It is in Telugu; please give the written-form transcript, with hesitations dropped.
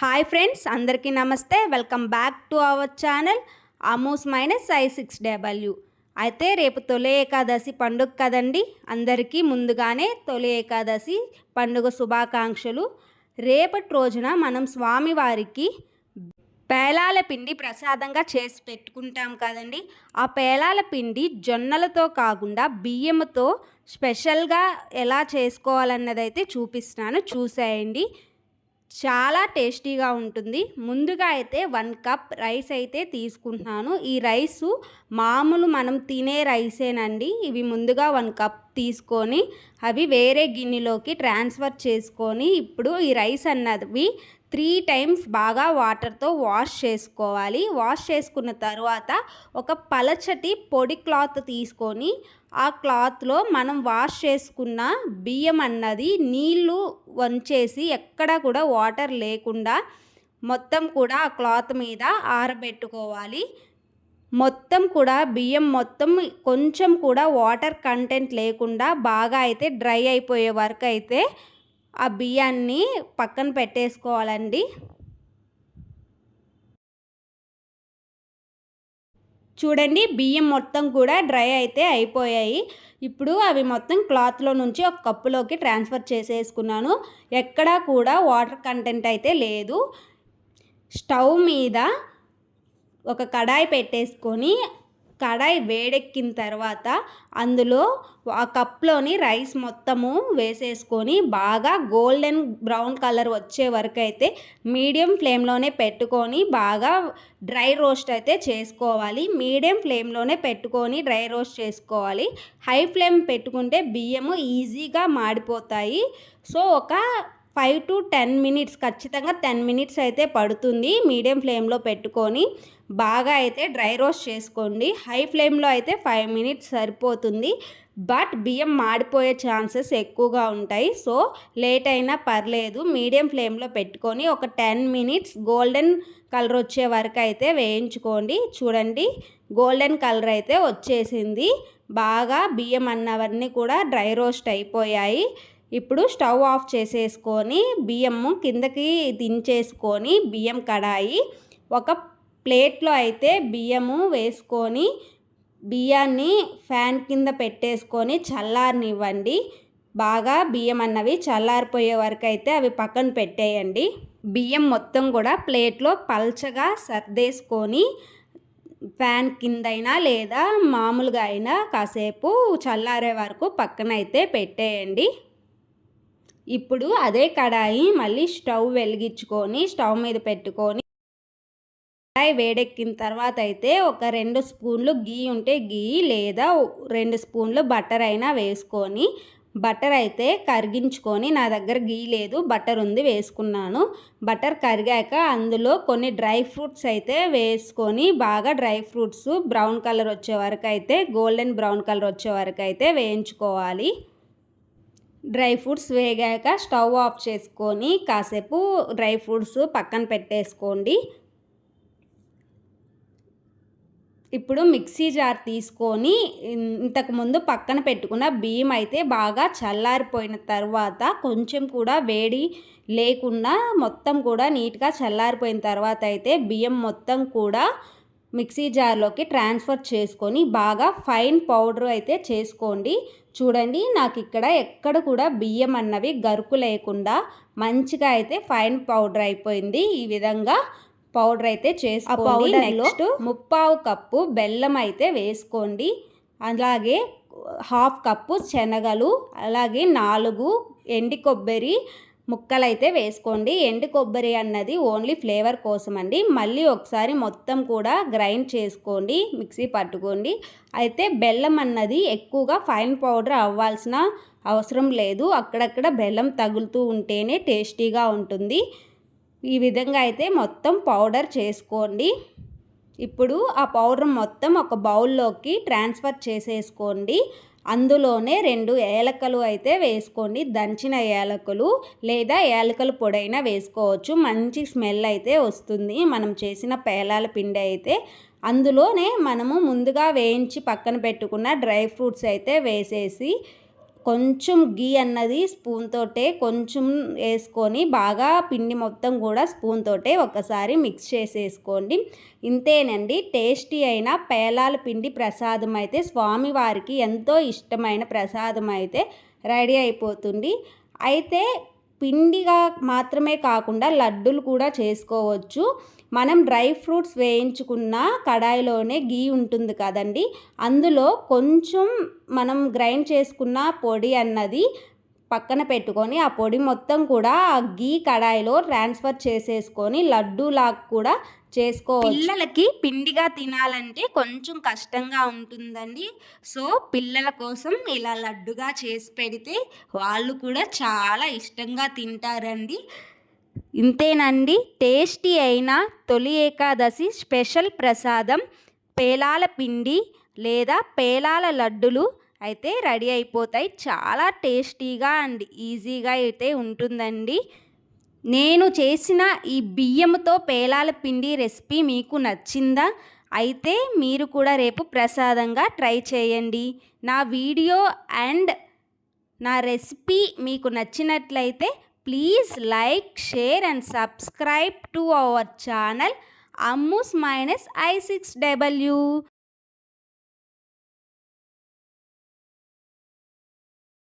హాయ్ ఫ్రెండ్స్, అందరికీ నమస్తే. Welcome back to our channel అమూస్ మైనస్ I6W. అయితే రేపు తొలి ఏకాదశి పండుగ కదండి. అందరికీ ముందుగానే తొలి ఏకాదశి పండుగ శుభాకాంక్షలు. రేపటి రోజున మనం స్వామివారికి పేలాల పిండి ప్రసాదంగా చేసి పెట్టుకుంటాం కదండి. ఆ పేలాల పిండి జొన్నలతో కాకుండా బియ్యంతో స్పెషల్గా ఎలా చేసుకోవాలన్నది అయితే చూపిస్తున్నాను, చూసేయండి. చాలా టేస్టీగా ఉంటుంది. ముందుగా అయితే 1 కప్ రైస్ అయితే తీసుకుంటున్నాను. ఈ రైసు మామూలు మనం తినే రైసేనండి. ఇవి ముందుగా 1 కప్ తీసుకొని అవి వేరే గిన్నెలోకి ట్రాన్స్ఫర్ చేసుకొని ఇప్పుడు ఈ రైస్ అన్నవి 3 టైమ్స్ బాగా వాటర్తో వాష్ చేసుకోవాలి. వాష్ చేసుకున్న తర్వాత ఒక పలచటి పొడి క్లాత్ తీసుకొని ఆ క్లాత్లో మనం వాష్ చేసుకున్న బియ్యం అన్నది నీళ్లు వంచేసి ఎక్కడ కూడా వాటర్ లేకుండా మొత్తం కూడా ఆ క్లాత్ మీద ఆరబెట్టుకోవాలి. మొత్తం కూడా బియ్యం మొత్తం కొంచెం కూడా వాటర్ కంటెంట్ లేకుండా బాగా అయితే డ్రై అయిపోయే వరకు అయితే ఆ బియ్యాన్ని పక్కన పెట్టేసుకోవాలండి. చూడండి, బియ్యం మొత్తం కూడా డ్రై అయితే అయిపోయాయి. ఇప్పుడు అవి మొత్తం క్లాత్లో నుంచి ఒక కప్పులోకి ట్రాన్స్ఫర్ చేసేసుకున్నాను. ఎక్కడా కూడా వాటర్ కంటెంట్ అయితే లేదు. స్టవ్ మీద ఒక కడాయి పెట్టేసుకొని కడాయి వేడెక్కిన తర్వాత అందులో ఆ కప్లోని రైస్ మొత్తము వేసేసుకొని బాగా గోల్డెన్ బ్రౌన్ కలర్ వచ్చే వరకు అయితే మీడియం ఫ్లేమ్లోనే పెట్టుకొని బాగా డ్రై రోస్ట్ అయితే చేసుకోవాలి. మీడియం ఫ్లేమ్లోనే పెట్టుకొని డ్రై రోస్ట్ చేసుకోవాలి. హై ఫ్లేమ్ పెట్టుకుంటే బియ్యము ఈజీగా మాడిపోతాయి. సో ఒక 5 to 10 మినిట్స్, ఖచ్చితంగా 10 మినిట్స్ అయితే పడుతుంది. మీడియం ఫ్లేమ్లో పెట్టుకొని బాగా అయితే డ్రై రోస్ట్ చేసుకోండి. హై ఫ్లేమ్లో అయితే 5 మినిట్స్ సరిపోతుంది. బట్ బియ్యం మాడిపోయే ఛాన్సెస్ ఎక్కువగా ఉంటాయి. సో లేట్ అయినా పర్లేదు, మీడియం ఫ్లేమ్లో పెట్టుకొని ఒక 10 మినిట్స్ గోల్డెన్ కలర్ వచ్చే వరకు అయితే వేయించుకోండి. చూడండి, గోల్డెన్ కలర్ అయితే వచ్చేసింది. బాగా బియ్యం అన్నవన్నీ కూడా డ్రై రోస్ట్ అయిపోయాయి. ఇప్పుడు స్టవ్ ఆఫ్ చేసేసుకొని బియ్యము కిందకి దించేసుకొని బియ్యం కడాయి ఒక ప్లేట్లో అయితే బియ్యము వేసుకొని బియ్యాన్ని ఫ్యాన్ కింద పెట్టేసుకొని చల్లారనివ్వండి. బాగా బియ్యం అన్నవి చల్లారిపోయే వరకు అయితే అవి పక్కన పెట్టేయండి. బియ్యం మొత్తం కూడా ప్లేట్లో పల్చగా సర్దేసుకొని ఫ్యాన్ కిందైనా లేదా మామూలుగా అయినా కాసేపు చల్లారే వరకు పక్కన అయితే పెట్టేయండి. ఇప్పుడు అదే కడాయి మళ్ళీ స్టవ్ వెలిగించుకొని స్టవ్ మీద పెట్టుకొని కడాయి వేడెక్కిన తర్వాత అయితే ఒక 2 స్పూన్లు గీ ఉంటే గీ లేదా 2 స్పూన్లు బటర్ అయినా వేసుకొని బటర్ అయితే కరిగించుకొని, నా దగ్గర గీ లేదు బటర్ ఉంది వేసుకున్నాను. బటర్ కరిగాక అందులో కొన్ని డ్రై ఫ్రూట్స్ అయితే వేసుకొని బాగా డ్రై ఫ్రూట్స్ బ్రౌన్ కలర్ వచ్చే వరకు అయితే గోల్డెన్ బ్రౌన్ కలర్ వచ్చే వరకు అయితే వేయించుకోవాలి. డ్రై ఫ్రూట్స్ వేగాక స్టవ్ ఆఫ్ చేసుకొని కాసేపు డ్రై ఫ్రూట్స్ పక్కన పెట్టేసుకోండి. ఇప్పుడు మిక్సీ జార్ తీసుకొని ఇంతకుముందు పక్కన పెట్టుకున్న బియ్యం అయితే బాగా చల్లారిపోయిన తర్వాత కొంచెం కూడా వేడి లేకుండా మొత్తం కూడా నీట్గా చల్లారిపోయిన తర్వాత అయితే బియ్యం మొత్తం కూడా మిక్సీ జార్లోకి ట్రాన్స్ఫర్ చేసుకొని బాగా ఫైన్ పౌడర్ అయితే చేసుకోండి. చూడండి, నాకు ఇక్కడ ఎక్కడ కూడా బియ్యం అన్నవి గరుకు లేకుండా మంచిగా అయితే ఫైన్ పౌడర్ అయిపోయింది. ఈ విధంగా పౌడర్ అయితే చేసుకోండి. నెక్స్ట్ 3/4 కప్పు బెల్లం అయితే వేసుకోండి. అలాగే 1/2 కప్పు శనగలు, అలాగే 4 ఎండి కొబ్బరి ముక్కలు అయితే వేసుకోండి. ఎండు కొబ్బరి అన్నది ఓన్లీ ఫ్లేవర్ కోసం అండి. మళ్ళీ ఒకసారి మొత్తం కూడా గ్రైండ్ చేసుకోండి, మిక్సీ పట్టుకోండి. అయితే బెల్లం అన్నది ఎక్కువగా ఫైన్ పౌడర్ అవ్వాల్సిన అవసరం లేదు. అక్కడక్కడ బెల్లం తగులుతూ ఉంటేనే టేస్టీగా ఉంటుంది. ఈ విధంగా అయితే మొత్తం పౌడర్ చేసుకోండి. ఇప్పుడు ఆ పౌడర్ మొత్తం ఒక బౌల్లోకి ట్రాన్స్ఫర్ చేసేసుకోండి. అందులోనే 2 ఏలకలు అయితే వేసుకోండి. దంచిన ఏలకలు లేదా ఏలకల పొడైనా వేసుకోవచ్చు. మంచి స్మెల్ అయితే వస్తుంది మనం చేసిన పేలాల పిండి అయితే. అందులోనే మనము ముందుగా వేయించి పక్కన పెట్టుకున్న డ్రై ఫ్రూట్స్ అయితే వేసేసి కొంచెం గీ అన్నది స్పూన్ తోటే కొంచెం వేసుకొని బాగా పిండి మొత్తం కూడా స్పూన్ తోటే ఒకసారి మిక్స్ చేసేసుకోండి. ఇంతేనండి, టేస్టీ అయిన పేలాల పిండి ప్రసాదం అయితే స్వామివారికి ఎంతో ఇష్టమైన ప్రసాదం అయితే రెడీ అయిపోతుంది. అయితే పిండిగా మాత్రమే కాకుండా లడ్డూలు కూడా చేసుకోవచ్చు. మనం డ్రై ఫ్రూట్స్ వేయించుకున్న కడాయిలోనే గీ ఉంటుంది కదండి, అందులో కొంచెం మనం గ్రైండ్ చేసుకున్న పొడి అన్నది పక్కన పెట్టుకొని ఆ పొడి మొత్తం కూడా ఆ గీ కడాయిలో ట్రాన్స్ఫర్ చేసేసుకొని లడ్డూలాగా కూడా చేసుకోవచ్చు. పిల్లలకి పిండిగా తినాలంటే కొంచెం కష్టంగా ఉంటుందండి. సో పిల్లల కోసం ఇలా లడ్డుగా చేసి పెడితే వాళ్ళు కూడా చాలా ఇష్టంగా తింటారండి. ఇంతేనండి, టేస్టీ అయిన తొలి ఏకాదశి స్పెషల్ ప్రసాదం పేలాల పిండి లేదా పేలాల లడ్డులు అయితే రెడీ అయిపోతాయి. చాలా టేస్టీగా అండ్ ఈజీగా అయితే ఉంటుందండి. నేను చేసిన ఈ బియ్యంతో పేలాల పిండి రెసిపీ మీకు నచ్చిందా? అయితే మీరు కూడా రేపు ప్రసాదంగా ట్రై చేయండి. నా వీడియో అండ్ నా రెసిపీ మీకు నచ్చినట్లయితే please like, share and subscribe to our channel Ammu's -i6w.